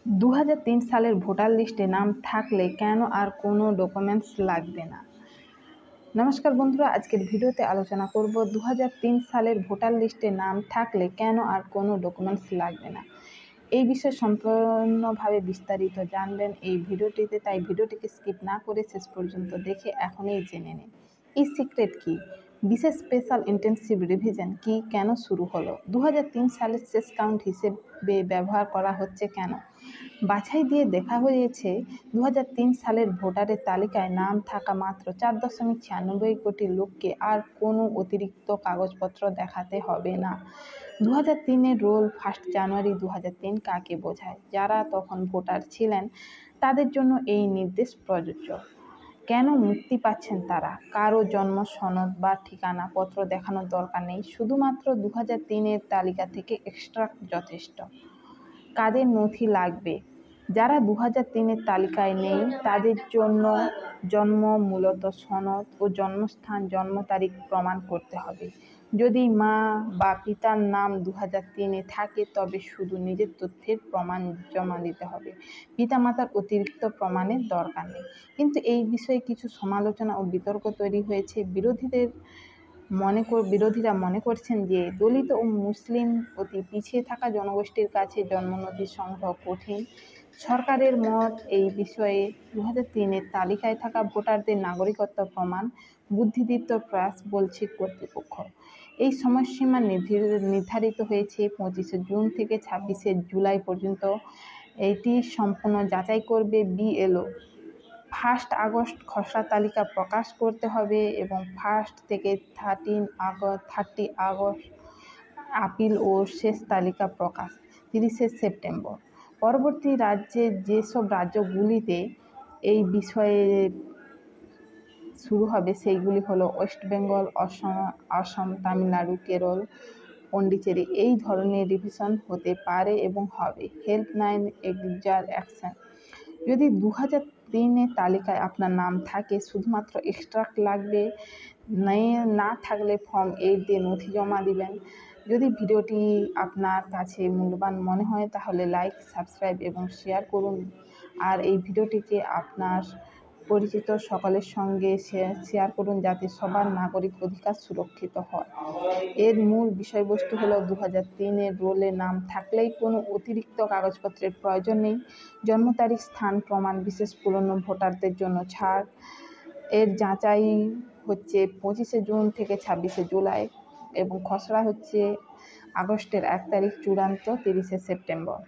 2003 সালের ভোটার লিস্টে নাম থাকলে কেন আর কোনো ডকুমেন্টস লাগবে না? নমস্কার বন্ধুরা, আজকের ভিডিওতে আলোচনা করব 2003 সালের ভোটার লিস্টে নাম থাকলে কেন আর কোনো ডকুমেন্টস লাগবে না। এই বিষয়ে সম্পূর্ণভাবে বিস্তারিত জানবেন এই ভিডিওটিতে, তাই ভিডিওটিকে স্কিপ না করে শেষ পর্যন্ত দেখে এখনই জেনে নিন। এই সিক্রেট কি? বিশেষ স্পেশাল ইন্টেনসিভ রিভিশন কি কেন শুরু হলো? 2003 সালের শেষ কাউন্ট হিসেবে ব্যবহার করা হচ্ছে কেন? বাছাই দিয়ে দেখা হয়েছে 2003 সালের ভোটারের তালিকায় নাম থাকা মাত্র 4.96 কোটি লোককে আর কোনো অতিরিক্ত কাগজপত্র দেখাতে হবে না। 2003-এর রোল 1 জানুয়ারি 2003 কাকে বোঝায়? যারা তখন ভোটার ছিলেন তাদের জন্য এই নির্দেশ প্রযোজ্য। কেন মুক্তি পাচ্ছেন তারা? কারো জন্ম সনদ বা ঠিকানা পত্র দেখানোর দরকার নেই, শুধুমাত্র 2003-এর তালিকা থেকে এক্সট্রাক্ট যথেষ্ট। কাদের নথি লাগবে? যারা 2003-এর তালিকায় নেই তাদের জন্য জন্ম মূলত সনদ ও জন্মস্থান জন্ম তারিখ প্রমাণ করতে হবে। যদি মা বা পিতার নাম 2003-এ থাকে তবে শুধু নিজের তথ্যের প্রমাণ জমা দিতে হবে, পিতামাতার অতিরিক্ত প্রমাণের দরকার নেই। কিন্তু এই বিষয়ে কিছু সমালোচনা ও বিতর্ক তৈরি হয়েছে। বিরোধীরা মনে করছেন যে দলিত ও মুসলিম অতি পিছিয়ে থাকা জনগোষ্ঠীর কাছে জন্মনথি সংগ্রহ কঠিন। সরকারের মত, এই বিষয়ে 2003-এর তালিকায় থাকা ভোটারদের নাগরিকত্ব প্রমাণ বুদ্ধিদীপ্ত প্রয়াস, বলছে কর্তৃপক্ষ। এই সময়সীমা নির্ধারিত হয়েছে 25শে জুন থেকে 26শে জুলাই পর্যন্ত। এটি সম্পূর্ণ যাচাই করবে বিএলও। 1 আগস্ট খসড়া তালিকা প্রকাশ করতে হবে এবং 1 থেকে 30 আগস্ট আপিল ও শেষ তালিকা প্রকাশ 30শে সেপ্টেম্বর। পরবর্তী যেসব রাজ্যগুলিতে এই বিষয়ে শুরু হবে সেইগুলি হলো ওয়েস্ট বেঙ্গল, অসম, তামিলনাড়ু, কেরল, পন্ডিচেরি। এই ধরনের রিভিশন হতে পারে এবং হবে। হেল্পলাইন এগ্রিজার অ্যাকশন। যদি 2003-এর তালিকায় আপনার নাম থাকে, শুধুমাত্র এক্সট্রাক্ট লাগবে, না থাকলে ফর্ম 8 দিয়ে নথি জমা দিবেন। যদি ভিডিওটি আপনার কাছে মূল্যবান মনে হয় তাহলে লাইক, সাবস্ক্রাইব এবং শেয়ার করুন। আর এই ভিডিওটিকে আপনার পরিচিত সকলের সঙ্গে শেয়ার করুন যাতে সবার নাগরিক অধিকার সুরক্ষিত হয়। এর মূল বিষয়বস্তু হলো 2003-এর রোলে নাম থাকলেই কোনো অতিরিক্ত কাগজপত্রের প্রয়োজন নেই। জন্ম তারিখ, স্থান প্রমাণ, বিশেষ পুরনো ভোটারদের জন্য ছাড়। এর যাচাই হচ্ছে 25শে জুন থেকে 26শে জুলাই এবং খসড়া হচ্ছে আগস্টের 1 তারিখ, চূড়ান্ত 30শে সেপ্টেম্বর।